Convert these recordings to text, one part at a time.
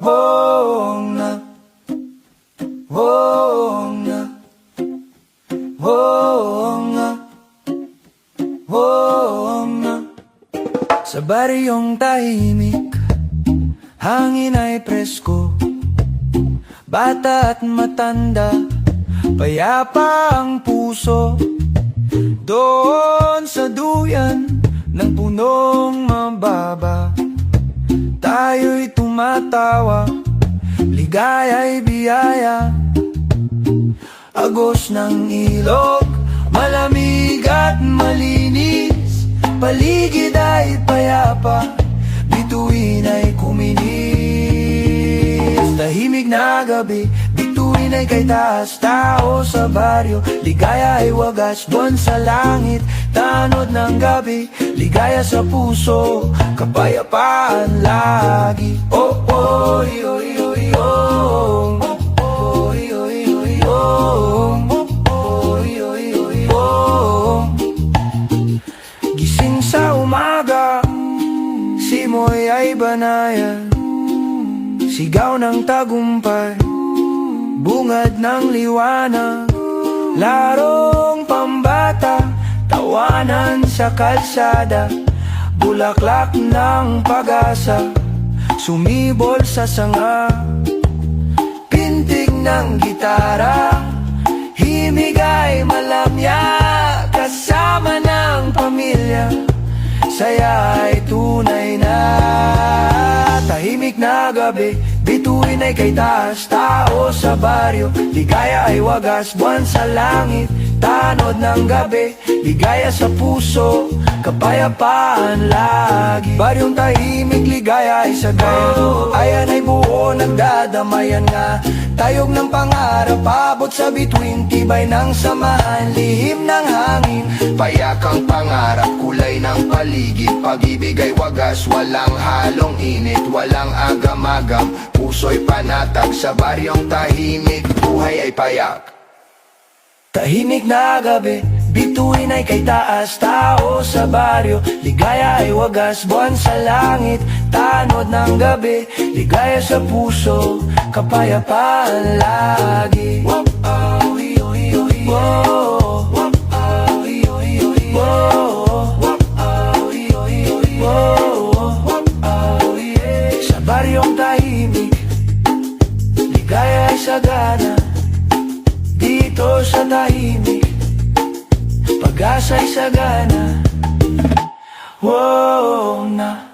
Oh nga, oh nga, oh nga, oh nga. Sa baryong tahimik, hangin ay presko, bata at matanda, payapa ang puso. Doon sa duyan ng punong mababa, tayo'y tumatawa, ligaya'y biyaya. Agos ng ilog, malamig at malinis, paligid ay payapa, bituin ay kuminis. Tahimik na gabi, bituin ay kay taas, tao sa baryo, ligaya ay wagas, buwan sa langit, tanod ng gabi, ligaya sa puso, kapayapaan lagi. Oh, oh, oh, oh, oh, oh. Gising sa umaga, simoy ay banayan, sigaw ng tagumpay, bungad ng liwanag, larong pambata, tawanan sa kalsada, bulaklak ng pag-asa, sumibol sa sanga, pintig ng gitara, himig ay malamya, kasama ng pamilya, saya ay tunay na. Tahimik na gabi, bituin ay kay taas, tao sa baryo, ligaya ay wagas, buwan sa langit, tanod ng gabi, ligaya sa puso, kapayapaan lagi. Baryong tahimik, ligaya ay sagaya, ayan ay buo, nagdadamayan nga, tayog ng pangarap, abot sa bituin, tibay ng samahan, lihim ng hangin, Payakang pangarap, kulay ng paligid, pag-ibig ay wagas, walang halong init, walang agam-agam, puso'y panatag, sa baryong tahimik, buhay ay payak. Tahimik na gabi, bituin ay kay taas, tao sa baryo, ligaya ay wagas, buwan sa langit, tanod ng gabi, ligaya sa puso, kapayapaan lagi. Whoa, oh, iyo, iyo, iyo. Whoa, whoa, oh, iyo, iyo, iyo. Whoa, oh, iyo, iyo, iyo. Whoa, oh, yeah. Sa baryong tahimik, ligaya ay sagana, dito sa tahimik, pag-asa'y sagana. Wow na.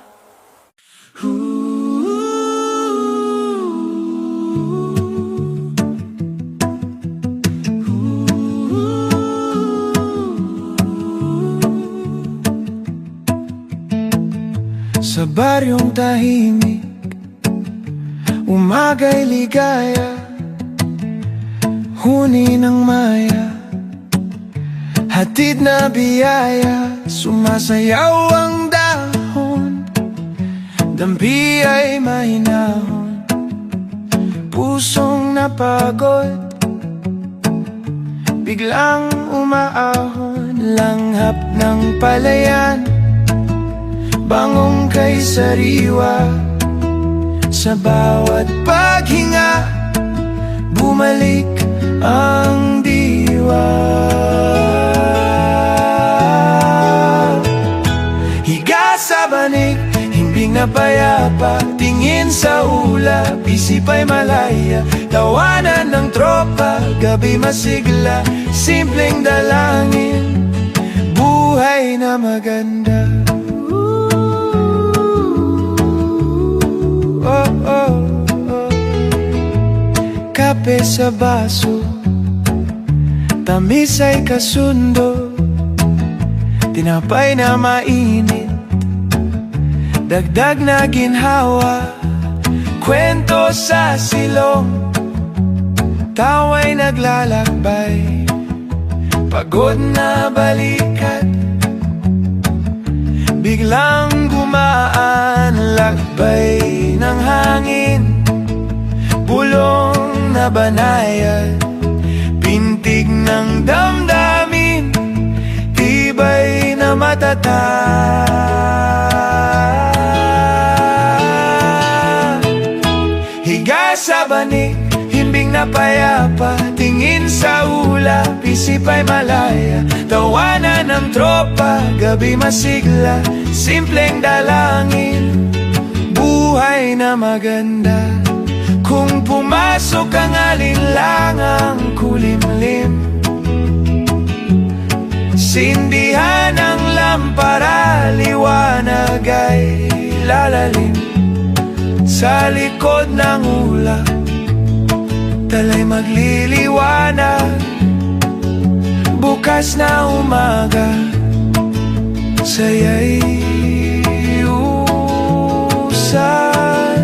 Sa baryong tahimik, umaga'y ligaya, huni ng maya, hatid na biyaya, sumasayaw ang dahon, dampi ay mahinahon, pusong napagod, biglang umaahon, langhap ng palayan, bangong kay sariwa, sa bawat paghinga, bumalik ang diwa. Higa sa banig, himbing na payapa, tingin sa ulap, isip ay malaya, tawanan ng tropa, gabi masigla, simpleng dalangin, buhay na maganda. Oh, oh, oh. Kape sa baso, tamis ay kasundo, tinapay na mainit, dagdag na ginhawa, kwento sa silong, tawa'y naglalakbay, pagod na balikat, biglang gumaan, lakbay ng hangin, bulong na banayad, pintig ng damdamin, tibay na matatag. Higa sa banig, himbing na payapa, tingin sa ulap, isip ay malaya. Tawanan ng tropa, gabi masigla, simpleng dalangin, buhay na maganda. Kung pumasok ang alinlangang kulimlim, sindihan ang lampara, liwanag ay lalalim. Sa likod ng ulap, talay magliliwanag. Bukas na umaga, saya'y usad.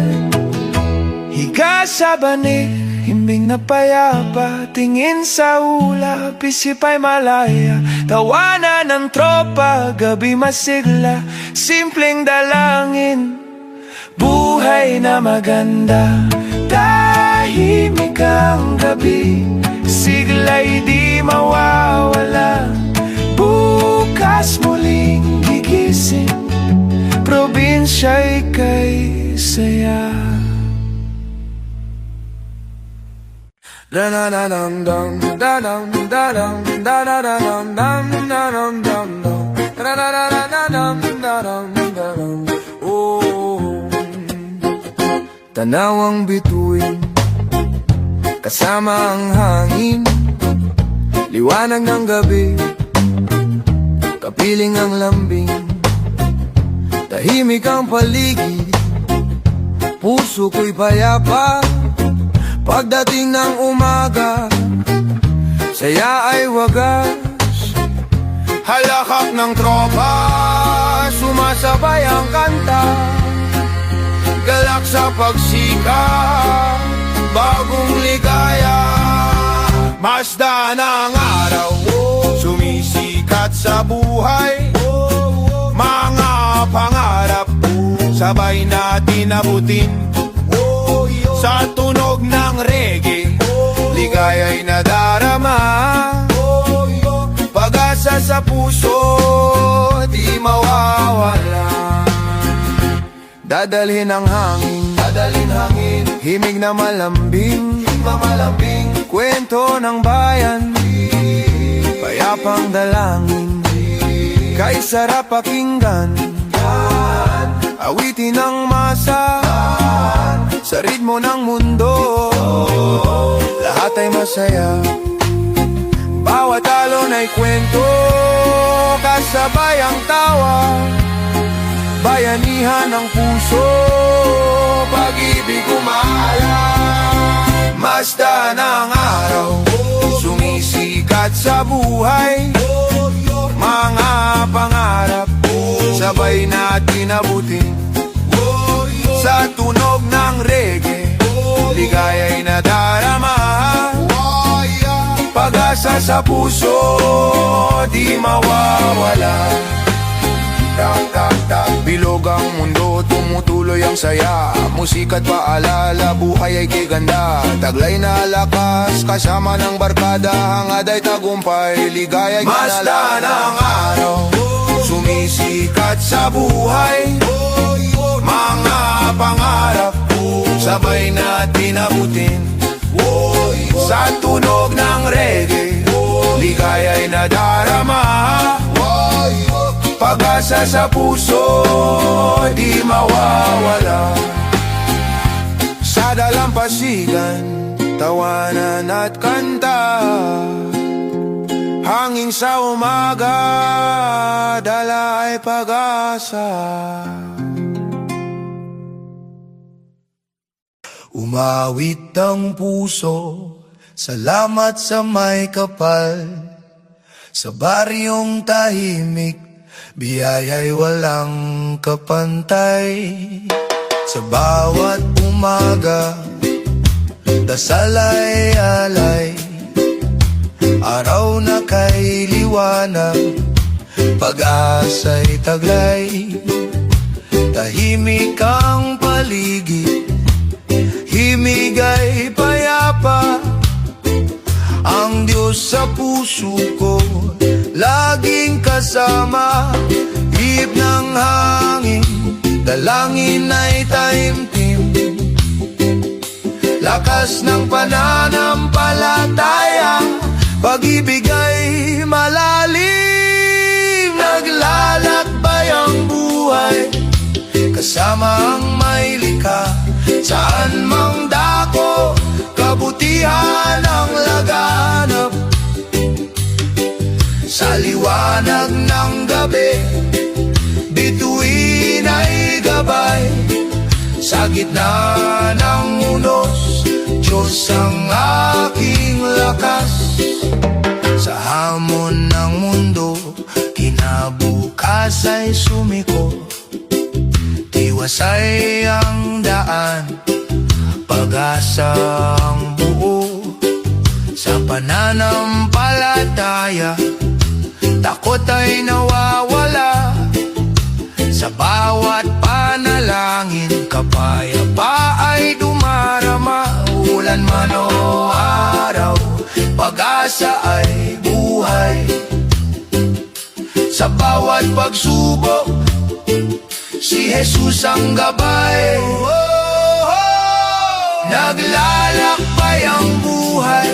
Higa sa banig, himbing na payapa, tingin sa ulap, isip ay malaya. Tawanan ng tropa, gabi masigla, simpleng dalangin, buhay na maganda. Tahimik ang gabi, sigla'y di mawawala. Bukas muling gigising, probinsya'y kay saya. Da-da-da-dum-dum, da-dum, da-dum, da-da-da-dum, dum, da-dum, dum, dum. Da-da-da-da-dum, da-dum, da-dum. Oh, tanaw ang bituin, kasama ang hangin, liwanag ng gabi, kapiling ang lambing. Tahimik ang paligid, puso ko'y payapa. Pagdating ng umaga, saya ay wagas. Halakak ng tropa, sumasabay ang kanta. Galak sa pagsikat, bagong ligaya. Masdan ang araw, sumisikat sa buhay. Mga pangarap, sabay natin abutin. Sa tunog ng reggae, ligaya'y nadarama. Pag-asa sa puso, di mawawala. Dadalhin ang hangin, himig na malambing, kwento ng bayan, payapang dalangin, kay sarap pakinggan. Awitin ng masa, sa ritmo ng mundo, lahat ay masaya. Bawat alon ay kwento, kasabay ang tawa. Bayanihan ng puso, pag-ibig umaalam. Masdan ang araw, sumisikat sa buhay. Mga pangarap, sabay natin abutin. Sa tunog ng reggae, ligaya'y nadarama. Pag-asa sa puso, di mawawala. Bilog ang mundo, tumutuloy ang saya. Musika't paalala, buhay ay kiganda. Taglay na lakas, kasama ng barkada. Hangad ay tagumpay, ligaya'y kanala. Masdan ang araw, sumisikat sa buhay. Mga pangarap, sabay natin abutin. Sa tunog ng reggae, ligaya'y nadarama. Pag-asa sa puso, di mawawala. Sa dalampasigan, tawanan at kanta. Hangin sa umaga, dala ay pag-asa. Umawit ang puso, salamat sa may kapal. Sa baryong tahimik, biyaya'y walang kapantay. Sa bawat umaga, dasal ay alay. Araw na kay liwanag, pag-asa'y taglay. Tahimik ang paligid, himig ay payapa. Ang Diyos sa puso ko, laging kasama. Ihip ng hangin, dalangin ay taimtim. lakas ng pananampalataya, pag-ibig ay malalim, naglalakbay ang buhay, kasama ang may likha. Saan mang dako, kabutihan ang laganap. Sa liwanag ng gabi, bituin ay gabay. Sa gitna ng unos, Diyos ang aking lakas. Sa hamon ng mundo, kinabukas ay sumiko. Tiwasay ang daan, pag-asa ang buo. Sa pananampalataya, takot ay nawawala. Sa bawat panalangin, kapayapa ay dumarama. Ulan man o araw, pag-asa ay buhay. Sa bawat pagsubok, si Jesus ang gabay. Naglalakbay ang buhay,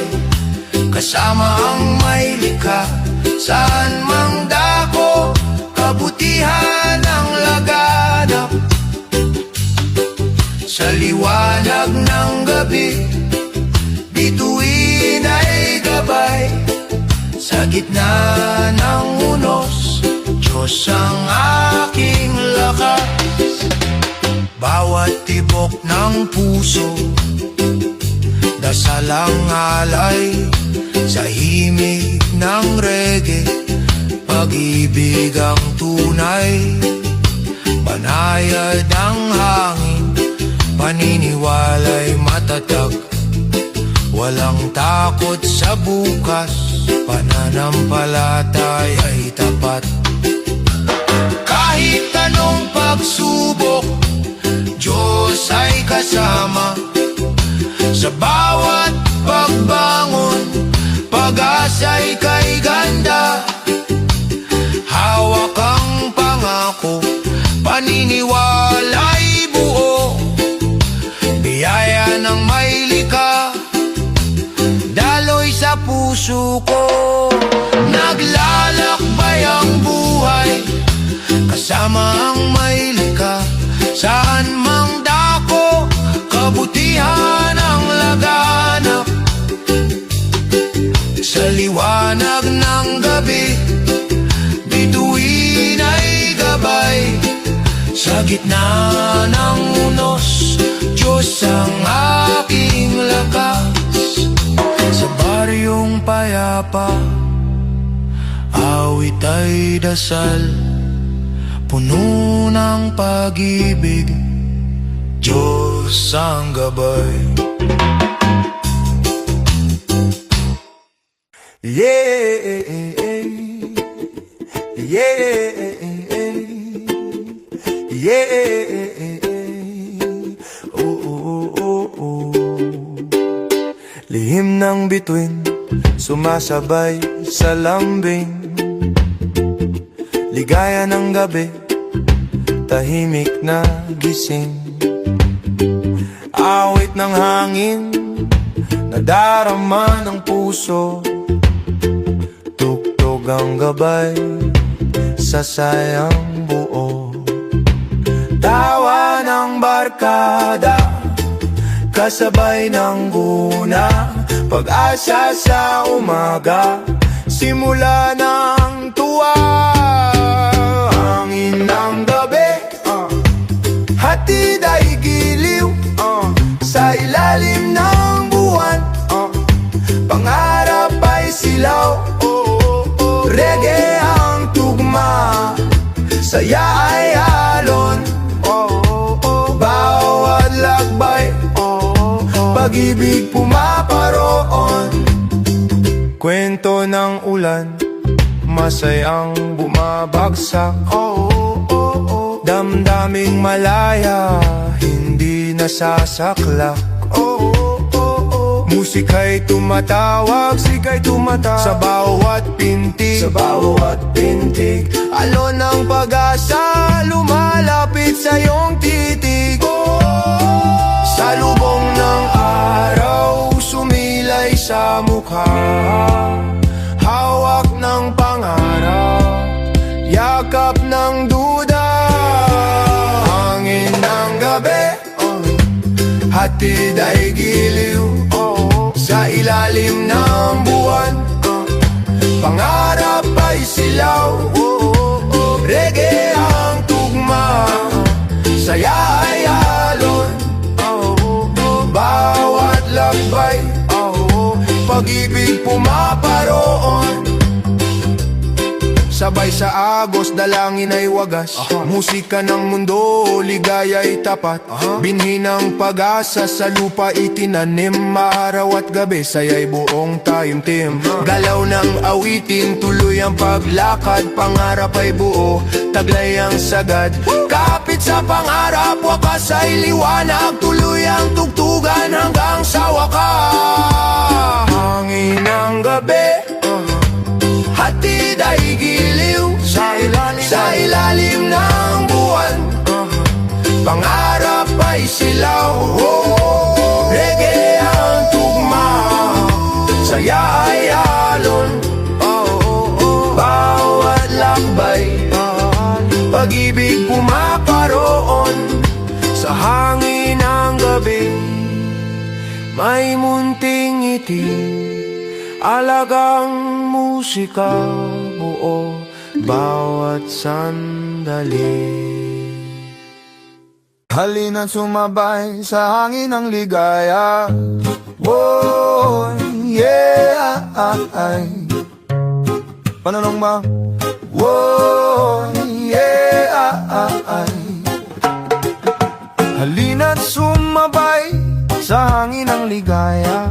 kasama ang may likha. Saan mang dako, kabutihan ang laganap. Sa liwanag ng gabi, bituin ay gabay. Sa gitna ng unos, Diyos ang aking lakas. Bawat tibok ng puso, dasal ang alay. Sa himig ng reggae, pag-ibig ang tunay. Banayad ang hangin, paniniwala'y matatag. Walang takot sa bukas, pananampalataya'y tapat. Kahit anong pagsubok, Diyos ay kasama. Sa bawat pagbangon, pag-asa'y kay ganda. Hawak ang pangako, paniniwala'y buo. Biyaya ng may likha, daloy sa puso ko. Naglalakbay ang buhay, kasama ang may likha. Saan mang dako, kabutihan ang laganap. Sa liwanag ng gabi, bituin ay gabay. Sa gitna ng unos, Diyos ang aking lakas. Sa baryong payapa, awit ay dasal. Puno ng pag-ibig, Diyos ang gabay. Yeah, yeah, yeah. Oh. Lihim ng bituin, sumasabay sa lambing. Ligaya ng gabi, tahimik na gising. Awit ng hangin, nadarama ng puso. Tugtog ang gabay, sa sayang buo. Tawa ng barkada, kasabay ng guna. Pag-asa sa umaga, simula ng tuwa. Hangin ng gabi, hatid ay giliw. Sa ilalim ng buwan, pangarap ay silaw. Reggae ang tugma, saya ay alon. Bawat lakbay, pag-ibig pumaparoon. Kwento ng ulan, masayang bumabagsak. Damdaming malaya, hindi nasasaklak. Musika'y tumatawag, sika'y tumatawag. Sa bawat pintig, sa bawat pintig. Alon ng pag-asa, lumalapit sa iyong titig. Sa lubong ng araw, hatid ay giliw sa ilalim ng buwan. Pangarap ay silaw, reggae ang tugma, saya ay alon. Bawat lakbay, pag-ibig pumaparoon. Sabay sa agos, dalangin ay wagas. Musika ng mundo, ligaya'y tapat. Binhi ng pag-asa, sa lupa itinanim. Araw at gabi, saya'y buong taimtim. Galaw ng awitin, tuloy ang paglakad. Pangarap ay buo, taglay ang sagad. Kapit sa pangarap, wakas ay liwanag. Tuloy ang tugtugan hanggang sa wakas. Hangin ng gabi, hatid ay giliw sa ilalim ng buwan. Pangarap ay silaw, reggae ang tugma, saya ay alon. Bawat lakbay, pag-ibig pumaparoon. Sa hangin ng gabi, may munting ngiti, alagang musika, buo bawat sandali. Halina't sumabay sa hangin ng ligaya. Oh, yeah, pananong ba? Oh, yeah, halina't sumabay sa hangin ng ligaya.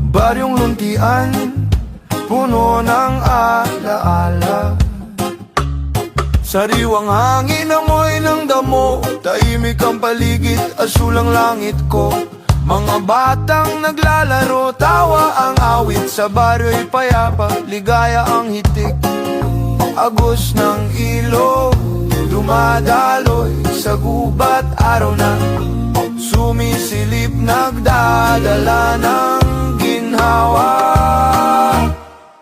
Baryong luntian, puno ng alaala. Sariwang hangin, amoy ng damo, tahimik ang paligid, asul ang langit ko. Mga batang naglalaro, tawa ang awit, sa baryo'y payapa, ligaya ang hitik. Agos ng ilog, dumadaloy sa gubat, araw na sumisilip, nagdadala ng ginhawa.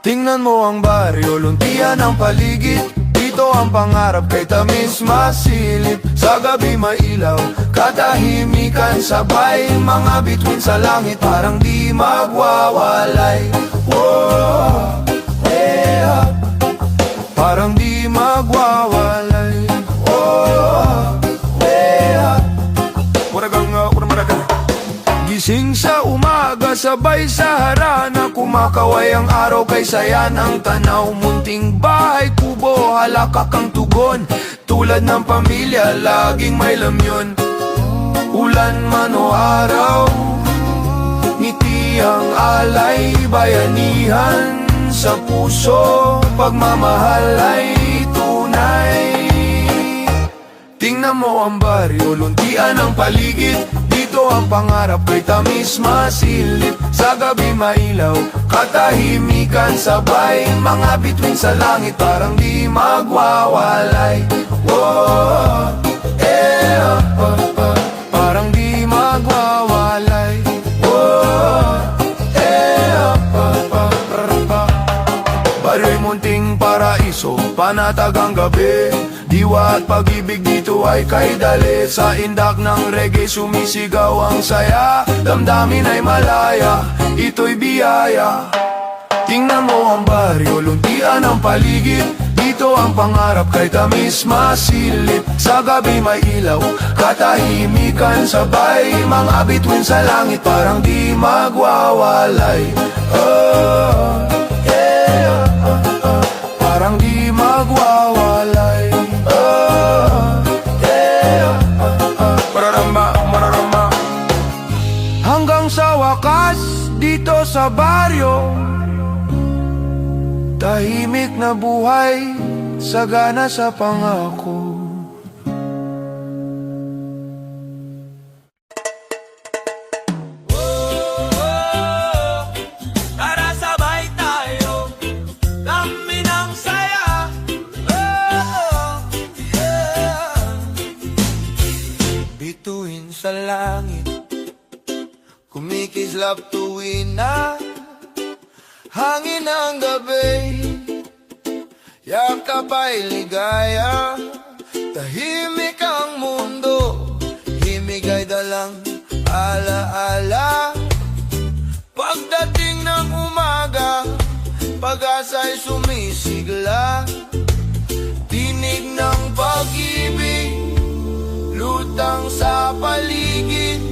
Tingnan mo ang baryo, luntian ang paligid. Dito ang pangarap kay tamis masilip. Sa gabi mailaw, katahimikan, sabay mga bituin sa langit, parang di magwawalay. Whoa, yeah, parang di magwawalay. Oh, yeah, gising sa umaga, sabay sa harana, kumakaway ang araw kay saya ng tanaw. Munting bahay, kubo, halakak ang tugon, tulad ng pamilya, laging may lamyon. Ulan man o araw, ngiti ang alay, bayanihan sa puso, pagmamahal ay tunay. Tingnan mo ang baryo, luntian ang paligid. Dito ang pangarap kay tamis masilip. Sa gabi mailaw, katahimikan, sabay mga bituin sa langit, parang di magwawalay. Oh, yeah, parang di magwawalay. Oh, yeah, baryo'y munting paraiso, panatag ang gabi. Diwa at pag-ibig dito ay kay dali. Sa indak ng reggae sumisigaw ang saya, damdamin ay malaya, ito'y biyaya. Tingnan mo ang baryo, luntian ang paligid. Dito ang pangarap kay tamis masilip. Sa gabi may ilaw, katahimikan, sabay mga bituin sa langit, parang di magwawalay. Oh, yeah, parang di magwawalay. Hanggang sa wakas, dito sa baryo, tahimik na buhay, sagana sa pangako. Bituin sa langit, kumikislap tuwin na hangin ng gabi. Yakap ay ligaya, tahimik ang mundo, himig ay dalang ay sumisigla. Tinig ng pag-ibig, lutang sa paligid.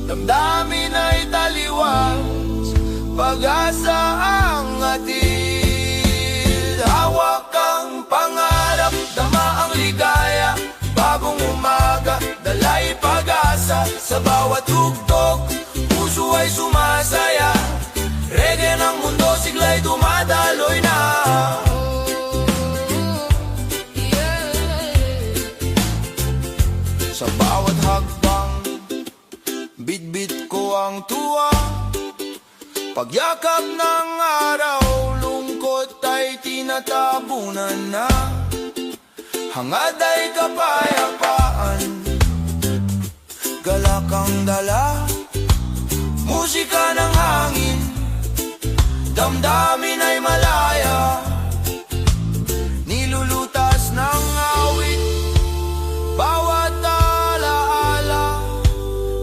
Damdamin ay taliwas, pag-asa ang hatid. Hawak ang pangarap, dama ang ligaya. Bagong umaga, dalay pag-asa. Sa bawat tugtog, puso ay sumasaya. Reggae ng mundo, sigla'y dumadaloy na. Sa bawat hakbang, bit-bit ko ang tuwa. Pagyakap ng araw, lungkot ay tinatabunan na. Hangad ay kapayapaan, galak ang dala. Musika ng hangin, damdamin ay malaya. Nilulutas ng awit, bawat alaala.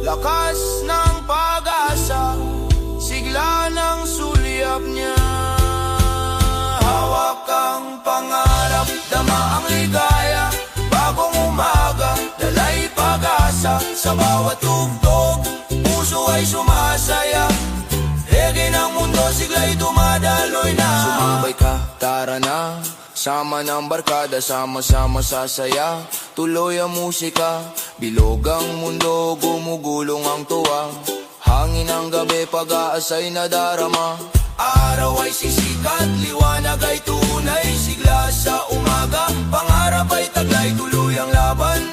Lakas ng pag-asa, sigla ng sulyap niya. Hawak ang pangarap, dama ang ligaya. Bagong umaga, dalay pag-asa. Sa bawat tugtog, puso ay sumasaya. Reggae ng mundo, sigla'y dumadaloy na. Sumabay ka, tara na. Sama ng barkada, sama-sama sasaya. Tuloy ang musika, bilog ang mundo, gumugulong ang tuwa. Hangin ng gabi, pag-aasay nadarama. Araw ay sisikat, liwanag ay tunay. Sigla sa umaga, pangarap ay taglay. Tuloy ang laban,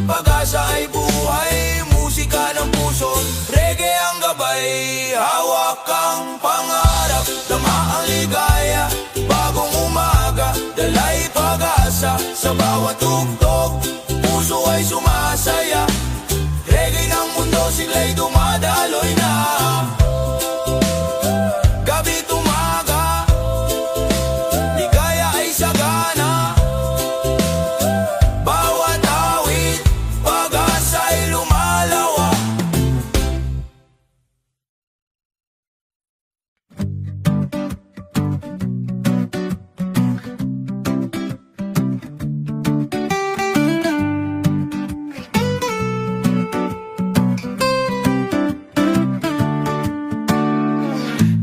pag-asa ay buhay. Musika ng puso, reggae ang gabay. Hawak ang pangarap, dama ang ligaya. Bagong umaga, dalay pag-asa. Sa bawat tugtog, puso ay sumasaya. Reggae ng mundo, sigla'y dumadaloy na. Gabi tumaga, ligaya ay sagana. Bawat awit, pag-asa ay lumalawa.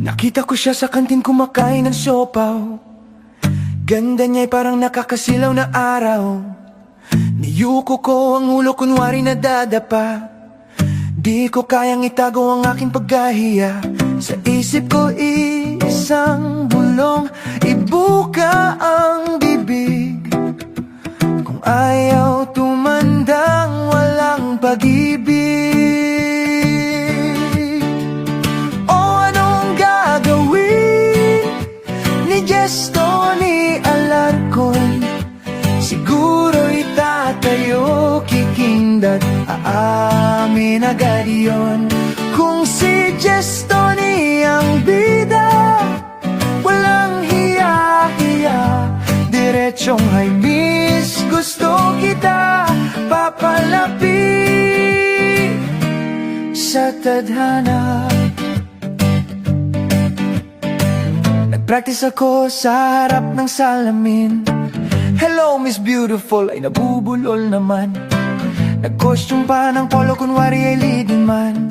Nakita ko siya sa kantin kumakain ng siopaw. Ganda niya'y parang nakakasilaw na araw. Niyuko ko ang ulo kunwari nadadapa. Di ko kayang itago ang aking pagkahiya. Sa isip ko isang bulong, ibuka ang bibig. Kung ayaw tumandang walang pag-ibig. O anong gagawin ni Gesto ni Alarcon? Siguro itatayo, kikindat, aamin agad yun. Kung si Gesto ni ang bida, walang hiya-hiya, diretsong ay miss, gusto kita papalapit sa tadhana. Nag-practice ako sa harap ng salamin. Hello Miss Beautiful, ay nabubulol naman. Nag-costume pa ng polo, kunwari ay leading man.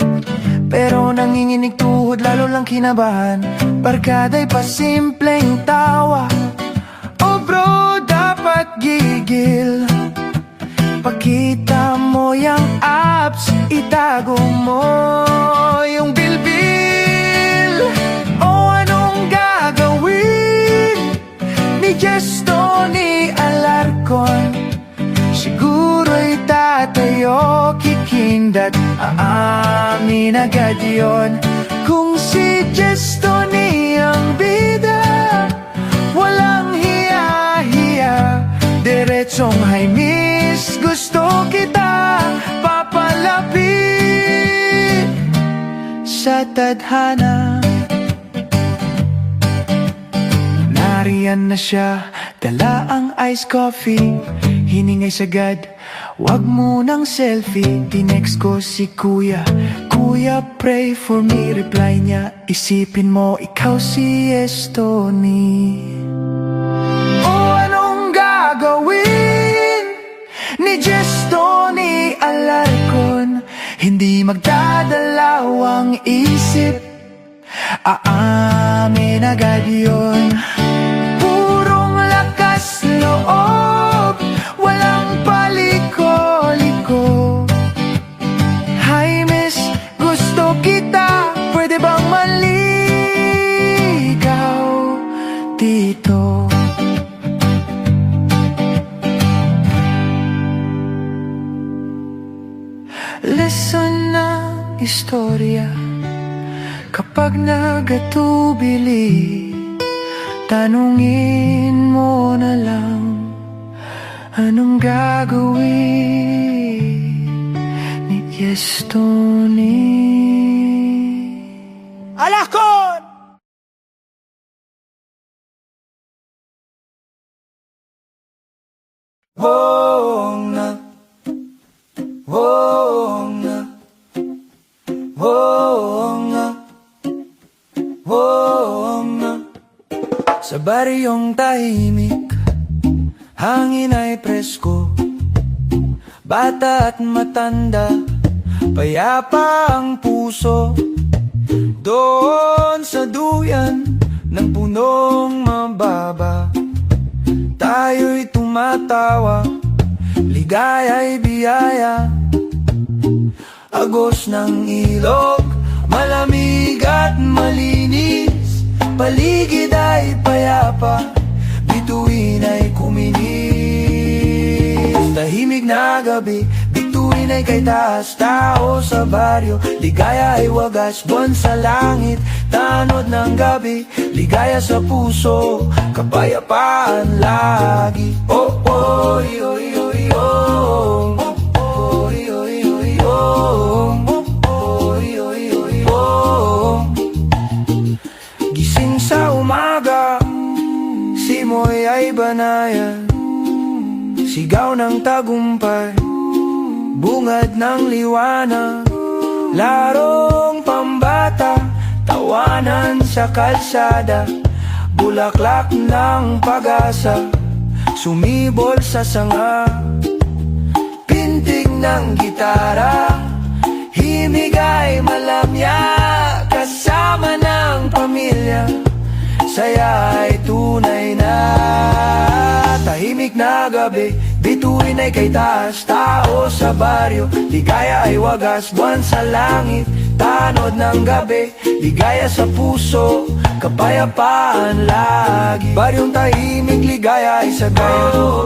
Pero nanginginig tuhod, lalo lang kinabahan. Barkada'y pasimpleng tawa. Oh bro, dapat gigil. Pakita mo yung abs, itago mo yung bilbil. O anong gagawin ni Gesto ni Alarcon? Siguro'y tatayo, kikindat, aamin agad yun. Kung si Gesto ni ang bida, walang hiya-hiya, diretsong high miss, gusto kita papalapit sa tadhana. Nariyan na siya, dala ang iced coffee. Hiningay sagad, wag mo ng selfie. Tinext ko si kuya, Kuya, pray for me, reply niya. Isipin mo, ikaw si Estoni. O anong gagawin ni Estoni Alarcon? Hindi magdadalawang isip, aamin agad yun. Purong lakas loob, walang paliko-liko. Hi miss, gusto kita, pwede bang maligaw dito? Lesson ng istorya, kapag nagatubili, tanungin mo na lang, anong gagawin ni Estoni Alarcon? Wong na, wong na, wong na, wong na. Sa baryong tahimik, hangin ay presko, bata at matanda, payapa ang puso. Doon sa duyan ng punong mababa, tayo'y tumatawa, ligaya'y biyaya. Agos ng ilog, malamig at malinis, paligid ay payapa, bituin ay kuminis. Tahimik na gabi, bituin ay kay taas, tao sa baryo, ligaya ay wagas, buwan sa langit, tanod ng gabi, ligaya sa puso, kapayapaan lagi. Oh, oh, yo, yo, yo. Oh, oh, yo, yo, yo. Oh, oh, yo, yo, yo. Gising sa umaga, simoy ay banayan, sigaw ng tagumpay, bungad ng liwanag, larong pambata, tawanan sa kalsada, bulaklak ng pag-asa, sumibol sa sanga, pintig ng gitara, himig ay malamya, kasama ng pamilya, saya ay tunay na. Tahimik na gabi, bituin ay kay taas, tao sa baryo, ligaya ay wagas, buwan sa langit, tanod ng gabi, ligaya sa puso, kapayapaan lagi. Baryong tahimik, ligaya ay sagay,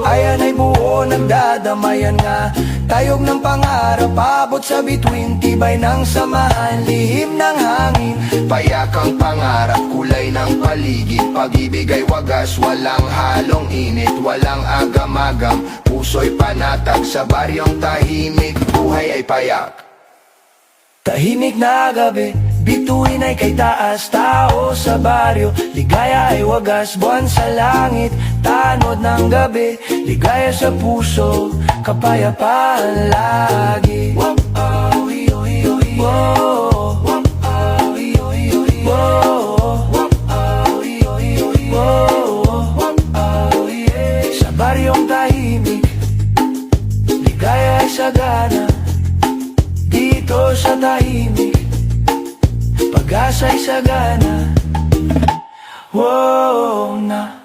ayan ay buo, nagdadamayan nga, tayog ng pangarap, abot sa bituin, tibay ng samahan, lihim ng hangin, Payakang pangarap, kulay ng paligid, pag-ibig ay wagas, walang halong init, walang agam-agam, puso'y panatag, sa baryong tahimik, buhay ay payak. Tahimik na gabi, bituin ay kay taas, tao sa baryo, ligaya ay wagas, buwan sa langit, tanod ng gabi, ligaya sa puso, kapayapaan lagi. Wow, oh, iyo, iyo, iyo. Wow, oh, iyo, iyo, iyo. Wow, oh, iyo, iyo, iyo. Wow, oh, yeah. Sa baryong tahimik, ligaya ay sagana, dito sa tahimik, pag-asa'y sagana. Wow na.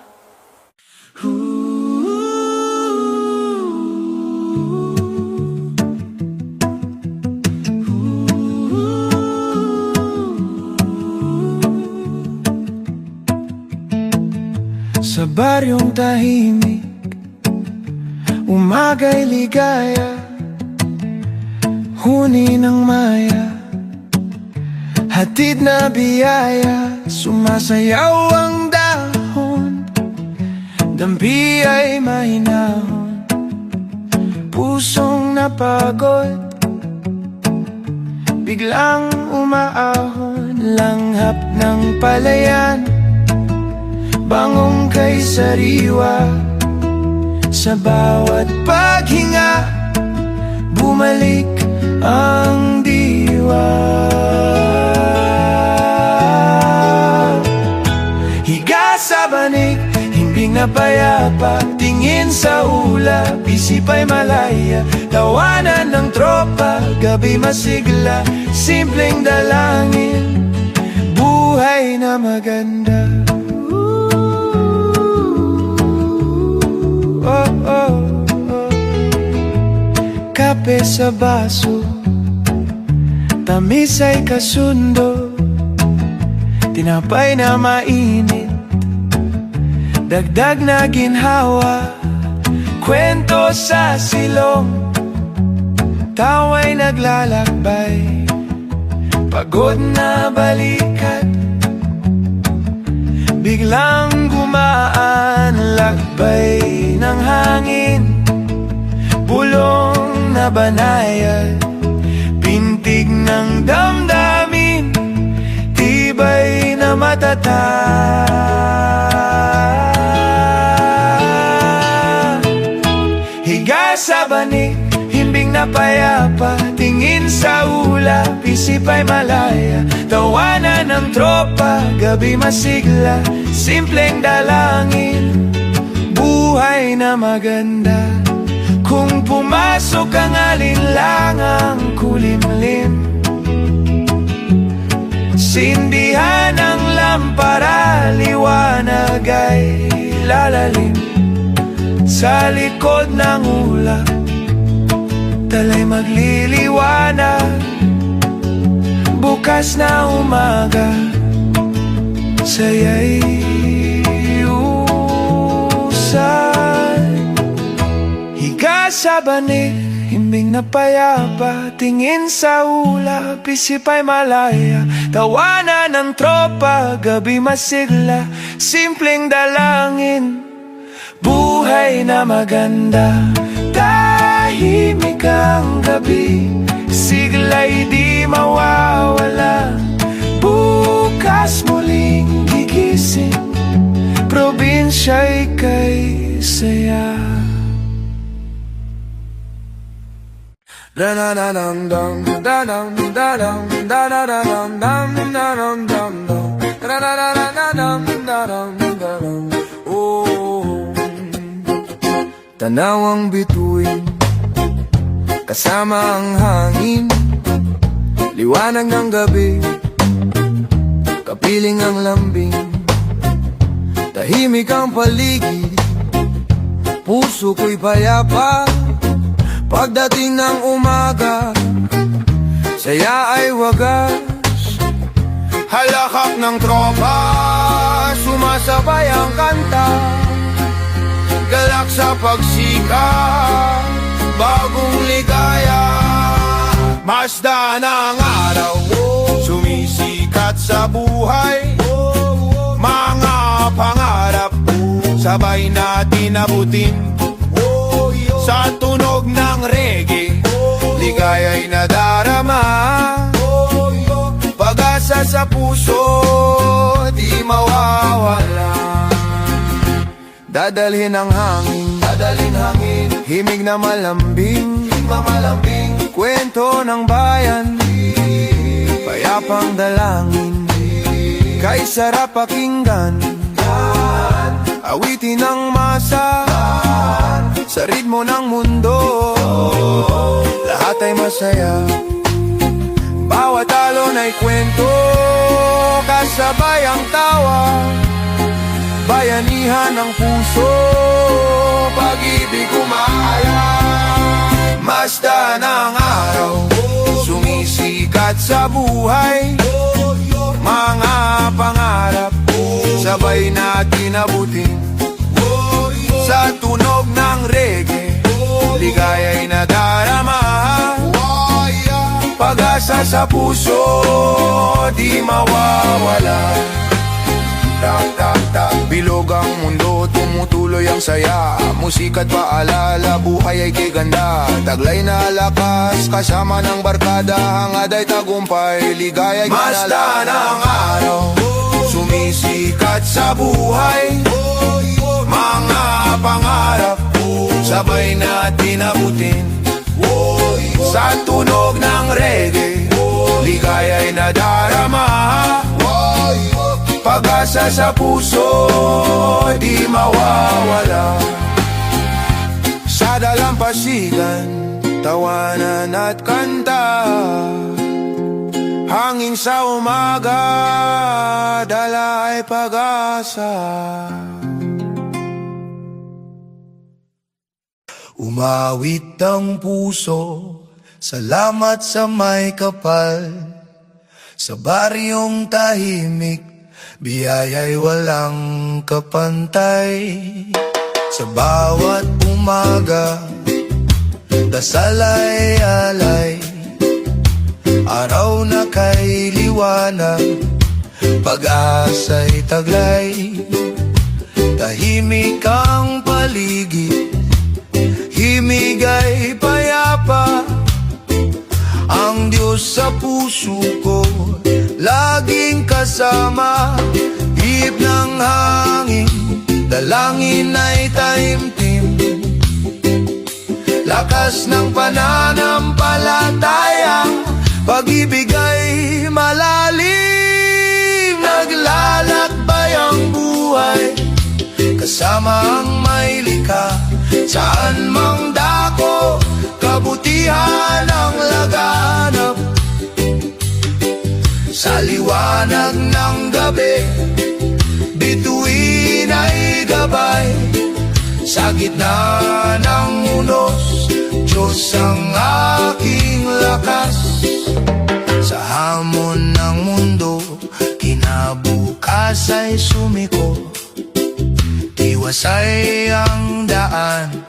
Sa baryong tahimik, umaga'y ligaya, huni ng maya, hatid na biyaya, sumasayaw ang dahon, dampi ay mahinahon, pusong napagod, biglang umaahon, langhap ng palayan, bangong kay sariwa, sa bawat paghinga, bumalik ang diwa. na payapa, tingin sa ulap, isip ay malaya. Tawanan ng tropa, gabi masigla, simpleng dalangin, buhay na maganda. Oh, oh, oh. Kape sa baso, tamis ay kasundo, tinapay na mainit, dagdag na ginhawa, kwento sa silong, tawa'y naglalakbay, pagod na balikat, biglang gumaan, lakbay ng hangin, bulong na banayad, pintig ng damdamin, tibay na matatag. Higa sa banig, himbing na payapa, tingin sa ulap, isip ay malaya. Tawanan ng tropa, gabi masigla, simpleng dalangin, buhay na maganda. Kung pumasok ang alinlangang kulimlim, sindihan ang lampara, liwanag ay lalalim. Sa likod ng ulap, talay magliliwanag, bukas na umaga, saya'y usay. Higa sa banig, himbing na payapa, tingin sa ulap, isip ay malaya. Tawanan ng tropa, gabi masigla, simpleng dalangin, buhay na maganda. Tahimik ang gabi, sigla'y di mawawala, bukas muling gigising, probinsya'y kay saya. Da-da-da-dum-dum, da-dum-da-dum, da-da-da-dum-dum-dum-dum-dum, da-da-da-da-dum-dum-dum-dum. Oh, tanawang bituin, kasama ang hangin, liwanag ng gabi, kapiling ang lambing, tahimik ang paligid, puso ko'y payapa. Pagdating ng umaga, saya ay wagas, halakak ng tropa, sumasabay ang kanta, galak sa pagsikat, bagong ligaya. Masdan ang araw, sumisikat sa buhay, mga pangarap, sabay natin abutin. Sa tunog ng reggae, ligaya'y nadarama, pag-asa sa puso, di mawawala. Dadalhin ang hangin, himig na malambing, kwento ng bayan, payapang dalangin, kay sarap pakinggan, awitin ng masa, sa ritmo ng mundo, lahat ay masaya, bawat alon ay kwento, kasabay ang tawa, bayanihan ng puso, pag-ibig umaya. Masdan ang araw, sumisikat sa buhay, mga pangarap, sabay natin abutin. Sa tunog ng reggae, ligaya'y nadarama, pag-asa sa puso, di mawawala. Tak-tak-tak, bilog ang mundo, tumutuloy ang saya, musika't paalala, buhay ay kiganda, taglay na lakas, kasama ng barkada, hangad ay tagumpay, ligaya'y manala. Masdan ang araw, sumisikat sa buhay, mga pangarap, sabay natin abutin. Sa tunog ng reggae, ligaya'y nadarama, pag-asa sa puso di mawawala. Sa dalampasigan, tawanan at kanta, hangin sa umaga, dala ay pag-asa. Umawit ang puso, salamat sa may kapal. Sa baryong tahimik, biyaya'y walang kapantay. Sa bawat umaga, dasal ay alay. Araw na kay liwanag, pag-asa'y taglay. Tahimik ang paligid, himig ay payapa. Ang Diyos sa puso ko, laging kasama. Ihip ng hangin, dalangin ay taimtim. Lakas ng pananampalataya, pag-ibig ay malalim. Naglalakbay ang buhay, kasama ang may likha. Saan mang dako, kabutihan ang laganap. Sa liwanag ng gabi, bituin ay gabay. Sa gitna ng unos, Diyos ang aking lakas. Sa hamon ng mundo, kinabukas ay sumiko. Iwasay ang daan,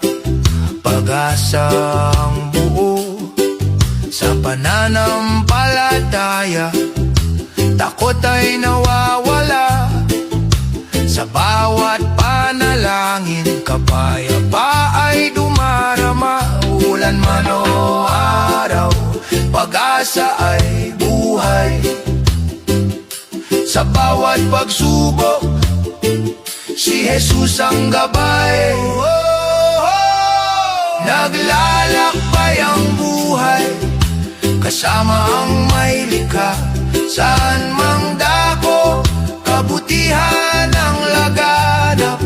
pag-asa ang buo. Sa pananampalataya, takot ay nawawala. Sa bawat panalangin, kapayapa ay dumarama. Ulan man o araw, pag-asa ay buhay. Sa bawat pagsubok, si Jesus ang gabay. Naglalakbay ang buhay, kasama ang may likha. Saan mang dako, kabutihan ang laganap.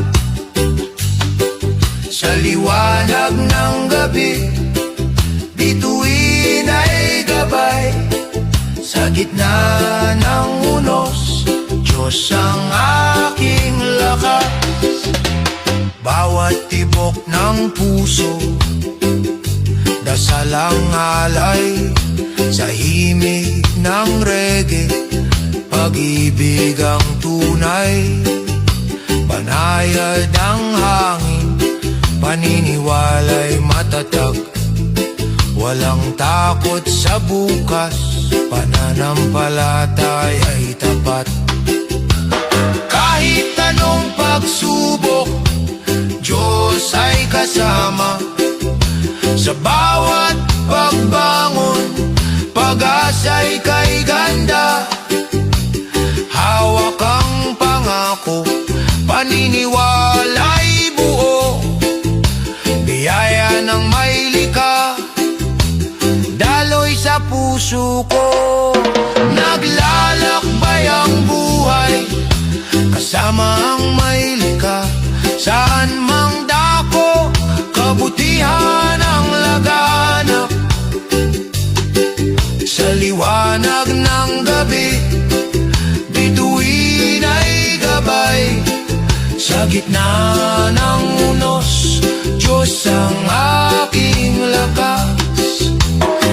Sa liwanag ng gabi, bituin ay gabay. Sa gitna ng unos, Diyos ang aking lakas. Bawat tibok ng puso, dasal ang alay. Sa himig ng reggae, pag-ibig ang tunay. Panayad ang hangin, paniniwala'y matatag. Walang takot sa bukas, pananampalataya'y tapat. Kahit anong pagsubok, Diyos ay kasama. Sa bawat pagbangon, pag-asa'y kay ganda. Hawak ang pangako, paniniwala'y buo. Biyaya ng may likha, daloy sa puso ko. Naglalakbay ang buhay, kasama ang may likha. Saan mang dako, kabutihan ang laganap. Sa liwanag ng gabi, bituin ay gabay. Sa gitna ng unos, Diyos ang aking lakas.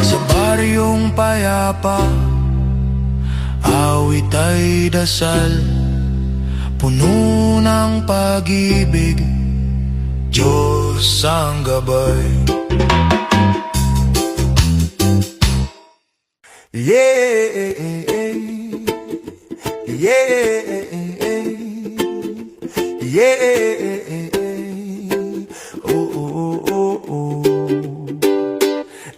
Sa baryong payapa, awit ay dasal. Puno ng pag-ibig, Diyos ang gabay. Yeah, yeah, yeah. Oh, oh, oh, oh.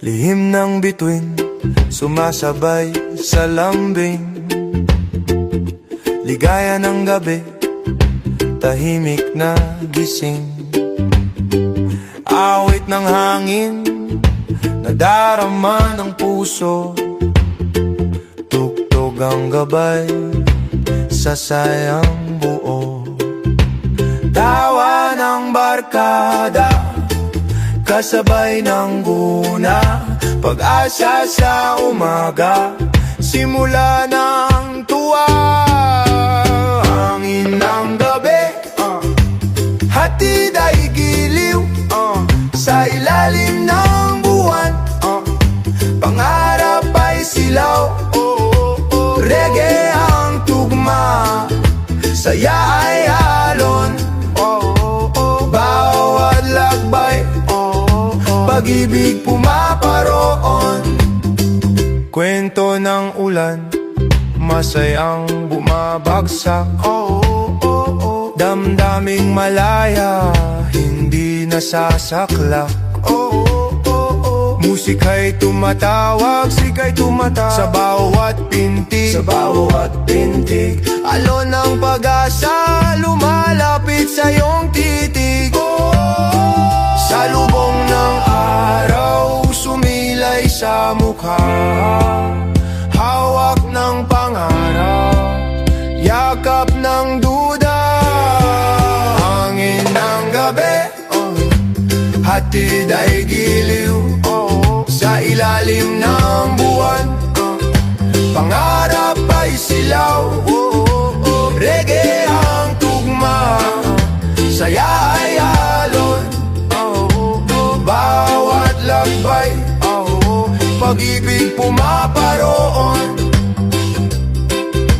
Lihim ng bituin, sumasabay sa lambing. Ligaya ng gabi, tahimik na gising. Awit ng hangin, nadarama ng puso. Tugtog ang gabay, nagsasayang buo. Tawa ng barkada, kasabay ng guna, pag-asa sa umaga, simula ng tuwa. Hangin ng gabi, hatid ay giliw, sa ilalim ng buwan, pangarap ay silaw. Reggae ang tugma, saya ay alon, bawat lakbay, pag-ibig pumaparoon. Kwento ng ulan, masayang bumabagsak, damdaming malaya, hindi nasasaklak. Musika'y tumatawag, sika'y tumatawag sa bawat pintig, sa bawat pintig. Alon ng pag-asa, lumalapit sa iyong titig. Sa lubong ng araw, sumilay sa mukha, hawak ng pangarap, yakap ng duda. Hangin ng gabi, hatid ay giliw, sa ilalim ng buwan, pangarap ay silaw. Reggae ang tugma, saya ay alon, bawat lakbay, pag-ibig pumaparoon.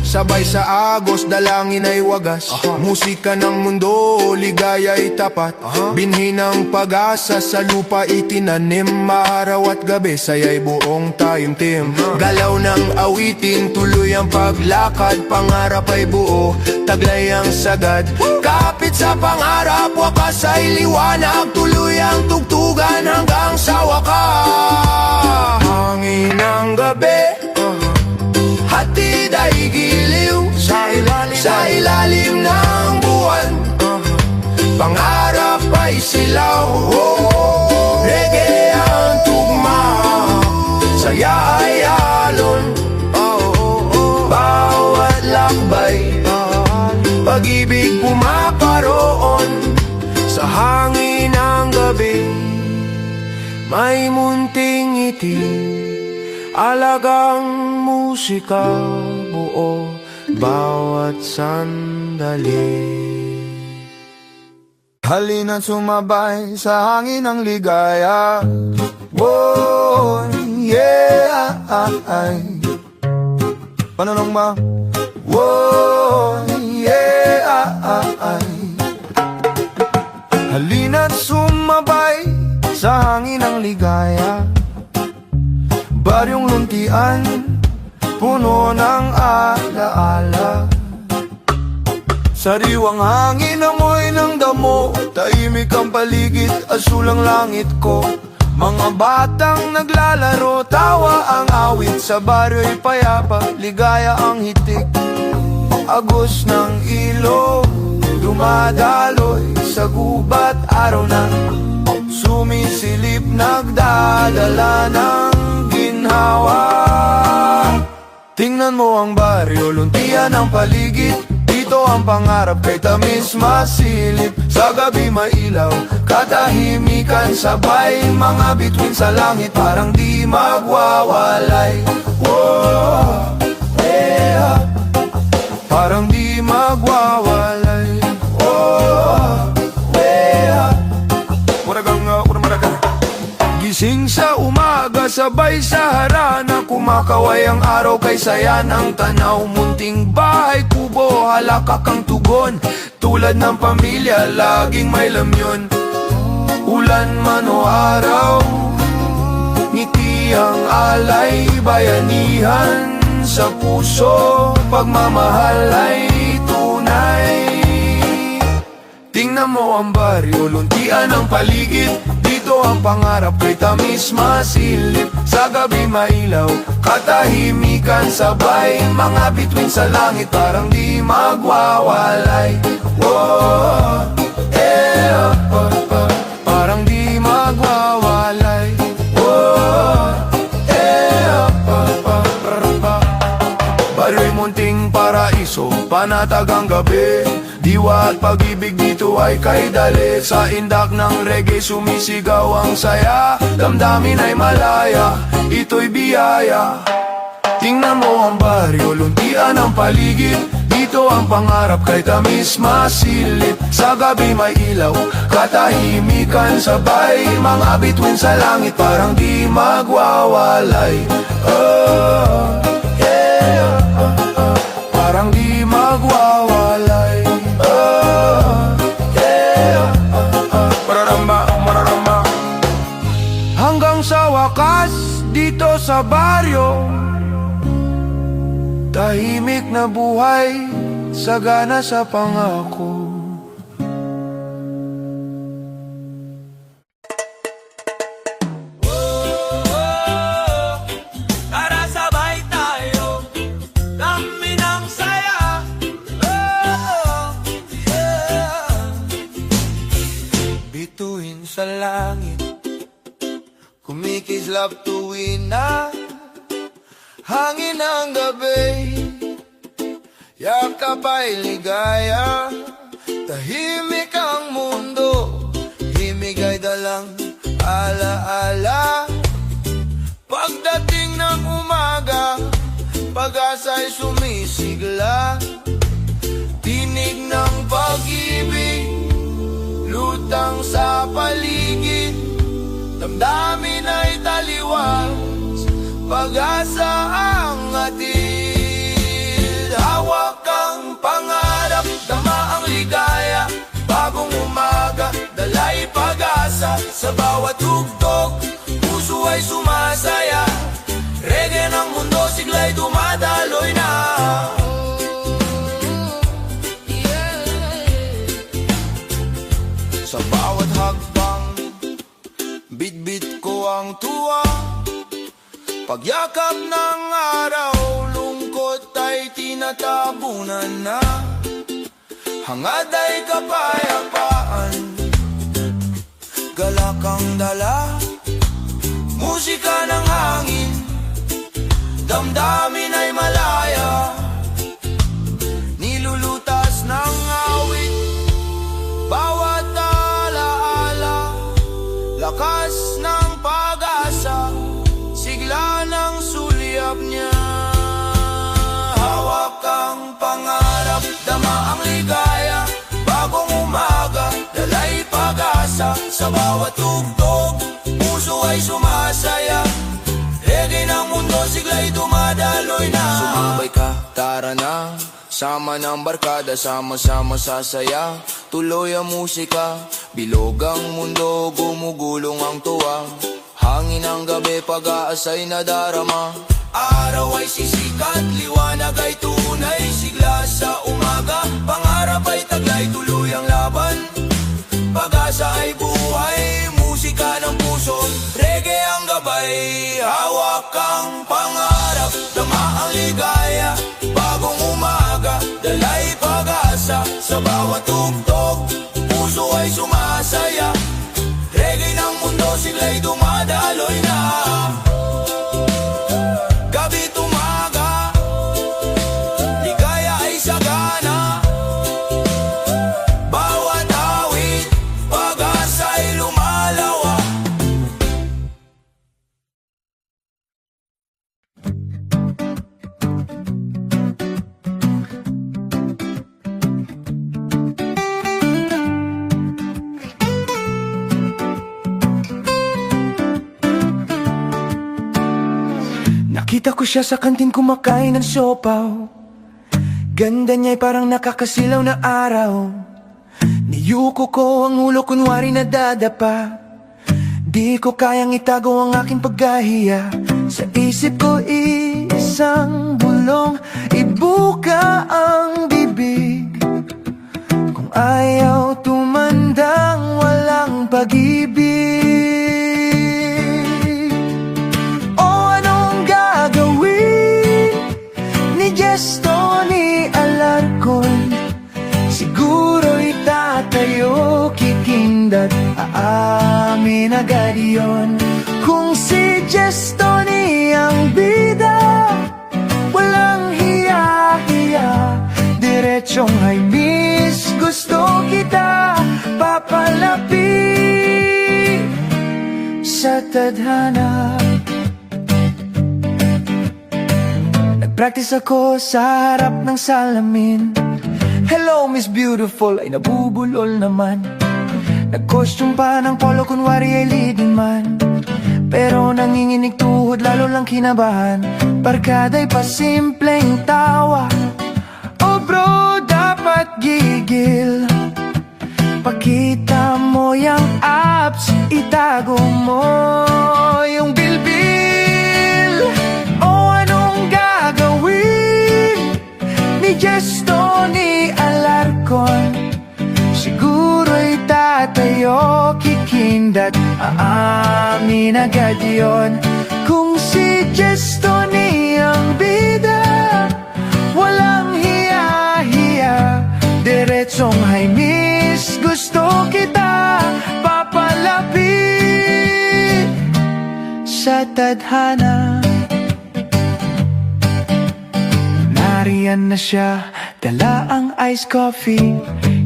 Sabay sa agos, dalangin ay wagas, musika ng mundo, ligaya'y tapat. Binhi ng pag-asa, sa lupa itinanim, araw at gabi, saya'y buong taimtim. Galaw ng awitin, tuloy ang paglakad, pangarap ay buo, taglay ang sagad. Kapit sa pangarap, wakas ay liwanag, tuloy ang tugtugan hanggang sa wakas. Hangin ng gabi, hatid ay giliw, sa ilalim ng buwan, pangarap ay silaw. Reggae ang tugma, saya ay alon, bawat lakbay, pag-ibig pumaparoon. Sa hangin ng gabi, may munting ngiti, alagang musika, buo bawat sandali. Halina't sumabay sa hangin ng ligaya. Oh, yeah, Pananong ba? Oh, yeah, Halina't sumabay sa hangin ng ligaya. Baryong luntian, puno ng alaala. Sariwang hangin, amoy ng damo, tahimik ang paligid, asul ang langit ko. Mga batang naglalaro, tawa ang awit, sa baryo'y payapa, ligaya ang hitik. Agos ng ilog, dumadaloy sa gubat, araw na sumisilip, nagdadala ng ginhawa. Tingnan mo ang baryo, luntian ang paligid, dito ang pangarap kay tamis masilip. Sa gabi mailaw, katahimikan, sabay mga bituin sa langit, parang di magwawalay. Whoa, yeah, parang di magwawalay. Whoa, yeah, gising sa umaga, sabay sa harana, kumakaway ang araw kay saya ng tanaw. Munting bahay, kubo, halakak ang tugon, tulad ng pamilya, laging may lamyon. Ulan man o araw, ngiti ang alay, bayanihan sa puso, pagmamahal ay tunay. Tingnan mo ang baryo, luntian ang paligid, dito ang pangarap kay tamis masilip. Sa gabi mailaw, katahimikan, sabay mga bituin sa langit, parang di magwawalay. Whoa, yeah, parang di magwawalay. Whoa, yeah, baryo'y munting paraiso, panatag ang gabi. Diwa at pag-ibig dito ay kay dali. Sa indak ng reggae sumisigaw ang saya, damdamin ay malaya, ito'y biyaya. Tingnan mo ang baryo, luntian ang paligid. Dito ang pangarap kay tamis masilip. Sa gabi may ilaw, katahimikan sabay. Mga bituin sa langit parang di magwawalay. Oh, yeah, parang di magwawalay. Oh, yeah, mararamba, mararamba. Hanggang sa wakas, dito sa baryo, tahimik na buhay, sagana sa pangako. Tara sabay tayo, dami ng saya. Bituin sa langit, kumikislap tuwin na hangin ng gabi. Yakap ay ligaya, tahimik ang mundo, himig ay dalang alaala. Pagdating ng umaga, pag-asa'y sumisigla. Tinig ng pag-ibig, lutang sa paligid. Damdamin ay taliwas, pag-asa ang atid. Hawak ang pangarap, dama ang ligaya. Bagong umaga, dalay pag-asa. Sa bawat tugtog, puso ay sumasaya. Reggae ng mundo, sigla'y dumadaloy na. Sa bawat hakbang, bit-bit ko ang tuwa. Pagyakap ng araw, lungkot ay tinatabunan na. Hangad ay kapayapaan, galak ang dala. Musika ng hangin, damdamin ay malaya. Nilulutas ng awit, bawat alaala. Lakas ng pag-asa, sigla ng sulyap niya. Hawak ang pangarap, dama ang ligaya. Bagong umaga, dalay pag-asa. Sa bawat tugtog, puso ay sumasaya. Reggae ng mundo, sigla'y dumadaloy na. Sumabay ka, tara na. Sama ng barkada, sama-sama sasaya. Tuloy ang musika, bilog ang mundo, gumugulong ang tuwa. Hangin ng gabi, pag-aasa'y nadarama. Araw ay sisikat, liwanag ay tunay. Sigla sa umaga, pangarap ay taglay. Tuloy ang laban, pag-asa ay buhay. Musika ng puso, reggae ang gabay. Hawak ang pangarap, dama ang ligaya. Bagong umaga, dalay pag-asa. Sa bawat tugtog, puso ay sumasaya. Reggae ng mundo, sigla'y dumadaloy na. Gabi't umaga, ligaya ay sagana. Bawat awit, pag-asa'y lumalawa. Nakita ko siya sa kantin kumakain ng siopaw. Ganda niya'y parang nakakasilaw na araw. Niyuko ko ang ulo kunwari nadadapa. Di ko kayang itago ang aking pagkahiya. Sa isip ko isang bulong, ibuka ang bibig. Kung ayaw tumandang walang pag-ibig. Gesto ni Alarcon, siguro'y tatayo, kikindat, aamin agad yun. Kung si Gesto ni ang bida, walang hiya, diretsong I miss, gusto kita papalapit sa tadhana. Nag-practice ako sa harap ng salamin. Hello Miss Beautiful, ay nabubulol naman. Nag-costume pa ng polo, kunwari ay leading man. Pero nanginginig tuhod, lalo lang kinabahan. Barkada'y pasimpleng tawa. Oh bro, dapat gigil. Pakita mo yung apps, itago mo yung bilbil. O anong gagawin ni Jesto ni Alarcon? Siguro'y tatayo, kikindat, aamin agad yun. Kung si Jesto ni ang bida, walang hiya-hiya, diretsong I miss, gusto kita papalapit sa tadhana. Nariyan na siya, dala ang iced coffee.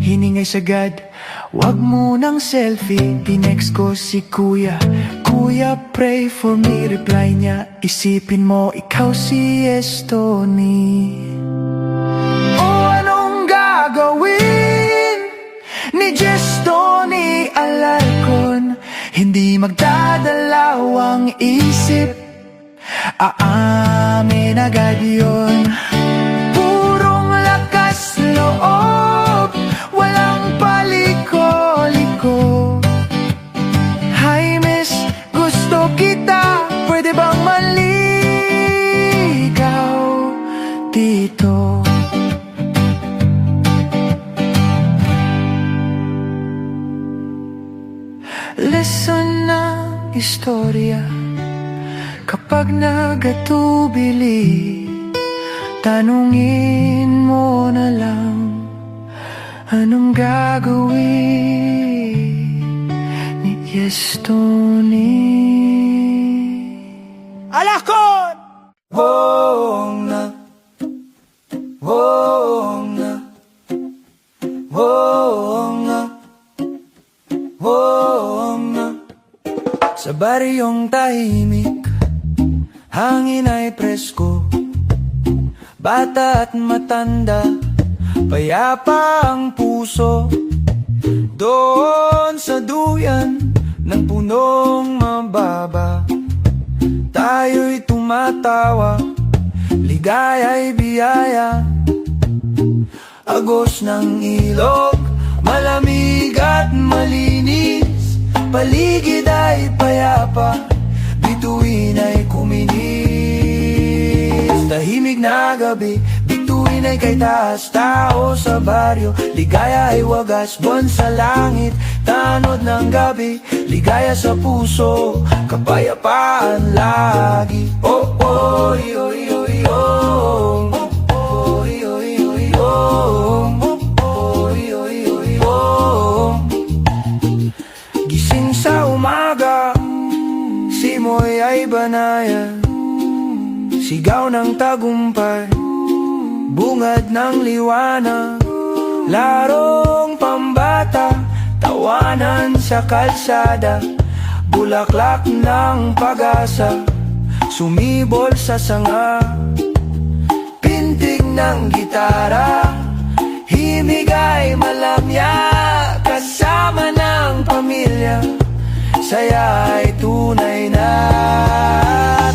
Hiningay sagad, wag munang selfie. Tinext ko si kuya, kuya pray for me. Reply niya, isipin mo ikaw si Estoni. O anong gagawin ni Estoni Alarcon? Hindi magdadalawang isip, aamin agad yun. Purong lakas loob, walang paliko-liko. Hi miss, gusto kita, pwede bang maligaw dito? Lesson ng istorya, kapag nagatubili, tanungin mo na lang, anong gagawin ni Estoni? Alarcon! Wong na, wong na, wong na, wong na. Sa baryong tahimik, hangin ay presko, bata at matanda, payapa ang puso. Doon sa duyan ng punong mababa, tayo'y tumatawa, ligaya'y biyaya. Agos ng ilog, malamig at malinis, paligid ay payapa, bituin ay kuminis. Tahimik na gabi, bituin ay kay taas, tao sa baryo, ligaya ay wagas, buwan sa langit, tanod ng gabi, ligaya sa puso, kapayapaan lagi. Oh, oh, oh, oh, oh, oh. Gising sa umaga, simoy ay banayan, sigaw ng tagumpay, bungad ng liwanag, larong pambata, tawanan sa kalsada, bulaklak ng pag-asa, sumibol sa sanga, pintig ng gitara, himig ay malamya, kasama ng pamilya, saya ay tunay na.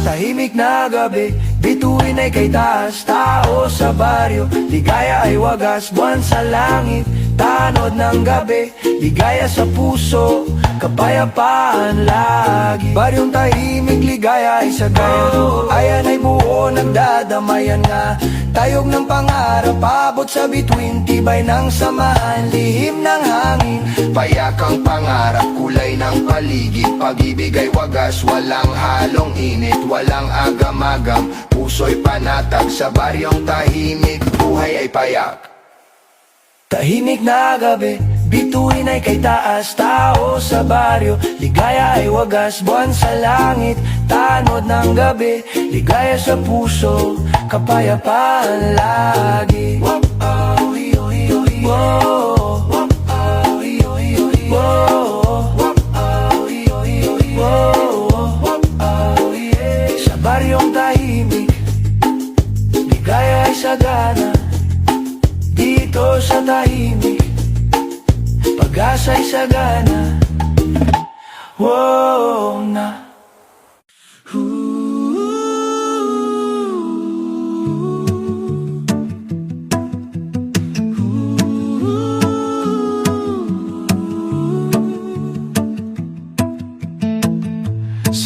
Tahimik na gabi, bituin ay kay taas, tao sa baryo, ligaya ay wagas, buwan sa langit, tanod ng gabi, ligaya sa puso, kapayapaan lagi. Baryong tahimik, ligaya ay sagaya, ayan ay buo, nagdadamayan nga, tayog ng pangarap, abot sa bituin, tibay ng samahan, lihim ng hangin, Payak ang pangarap, kulay ng paligid, pag-ibig ay wagas, walang halong init, walang agam-agam, puso'y panatag, sa baryong tahimik, buhay ay payak. Tahimik na gabi, bituin ay kay taas, tao sa baryo, ligaya ay wagas, buwan sa langit, tanod ng gabi, ligaya sa puso, kapayapaan lagi. Oh, oh, oh. Whoa, sa baryong tahimik, ligaya ay sagana. Dito sa tahimik, pag-asa'y sagana. Wow na.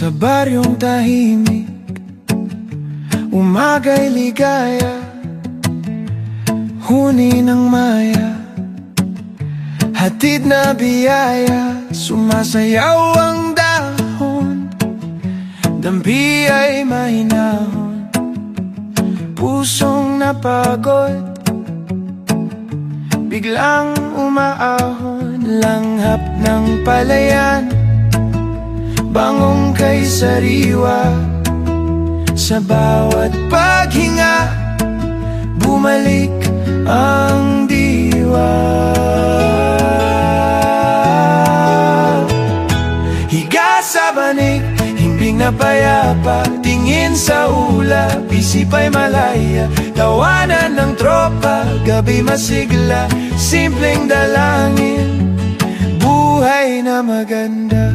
Sa baryong tahimik, umaga'y ligaya, huni ng maya, hatid na biyaya. Sumasayaw ang dahon, dampi ay mahinahon, pusong napagod, biglang umaahon. Langhap ng palayan, bangong kay sariwa. Sa bawat paghinga, bumalik ang diwa. Higa sa banig, himbing na payapa, tingin sa ulap, isip ay malaya. Tawanan ng tropa, gabi masigla, simpleng dalangin, buhay na maganda.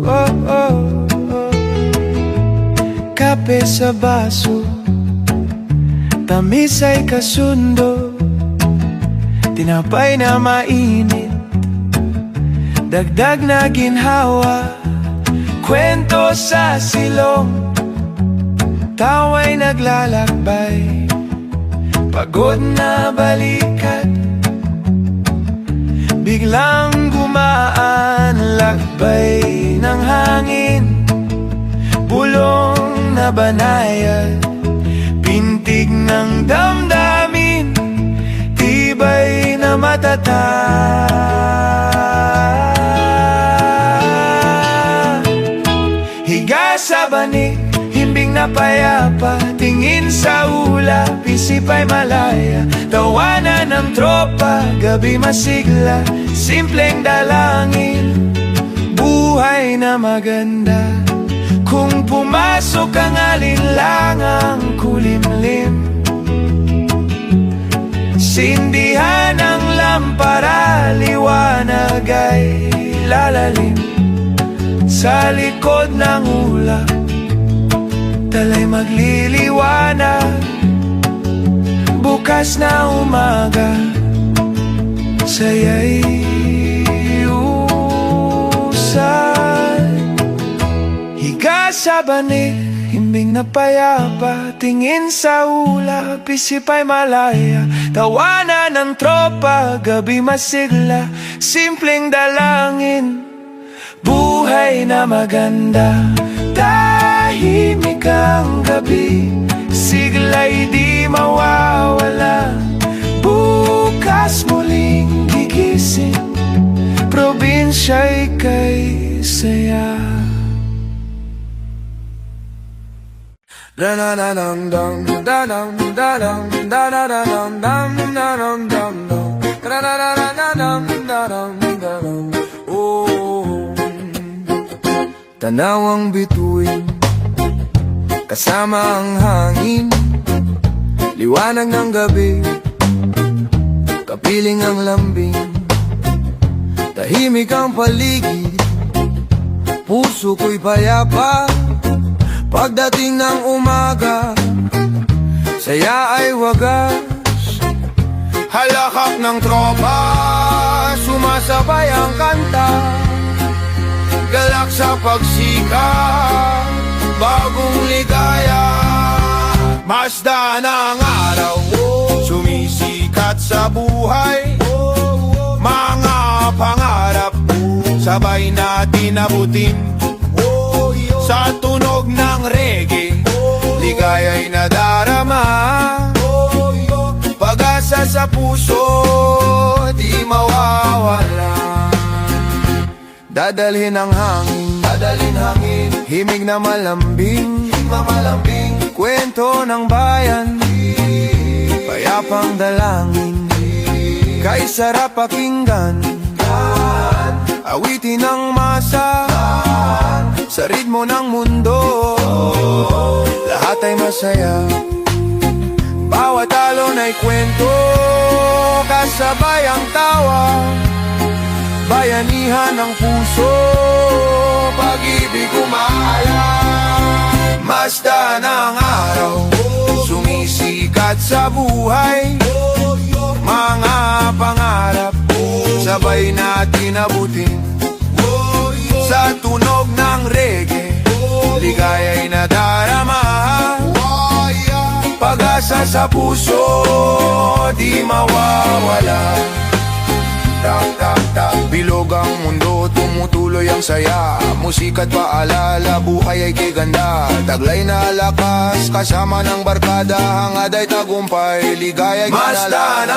Oh, oh, oh. Kape sa baso, tamis ay kasundo, tinapay na mainit, dagdag na ginhawa, kwento sa silong, tawa'y naglalakbay, pagod na balikat, biglang gumaan, lakbay ng hangin, bulong na banayad, pintig ng damdamin, tibay na matatag. Higa sa banig, himbing na payapa, tingin sa ulap, isip ay malaya. Tawanan ng tropa, gabi masigla, simpleng dalangin, buhay na maganda. Kung pumasok ang alinlangang kulimlim, sindihan ang lampara, liwanag ay lalalim. Sa likod ng ulap, talay magliliwanag. Bukas na umaga, saya'y usad. Higa sa banig, himbing na payapa, tingin sa ulap, isip ay malaya. Tawanan ng tropa, gabi masigla, simpleng dalangin, buhay na maganda. Tahimik ang gabi, sigla'y di mawawala. Bukas muling gigising, probinsya'y kay saya. Da-da-da-dum-dum, da-dum-da-dum, da-da-da-dum-dum-dum-dum-dum, da-da-da-da-dum-dum-dum-dum. Oh, tanawang bituin, kasama ang hangin, liwanag ng gabi, kapiling ang lambing, tahimik ang paligid, puso ko'y payapa. Pagdating ng umaga, saya ay wagas, halakak ng tropa, sumasabay ang kanta, galak sa pagsikat, bagong ligaya. Masdan ang araw, sumisikat sa buhay, mga pangarap, sabay natin abutin. Sa tunog ng reggae, ligaya'y nadarama, pag-asa sa puso, di mawawala. Dadalhin ang hangin, himig na malambing, kwento ng bayan, pangdalangin, kay sarap pakinggan. Awitin ng masa, sa ritmo ng mundo, lahat ay masaya. Bawat alon ay kwento, kasabay ang tawa. Bayanihan ng puso, pag-ibig umaalay. Masdan ang araw, sumisikat sa buhay. Mga pangarap, sabay natin abutin. Sa tunog ng reggae, ligaya'y nadarama. Pag-asa sa puso, di mawawala. Tak, tak, tak, bilog ang mundo, tumutuloy ang saya. Musika't paalala, buhay ay kay ganda. Taglay na lakas, kasama ng barkada. Hangad ay tagumpay, ligaya'y kanala.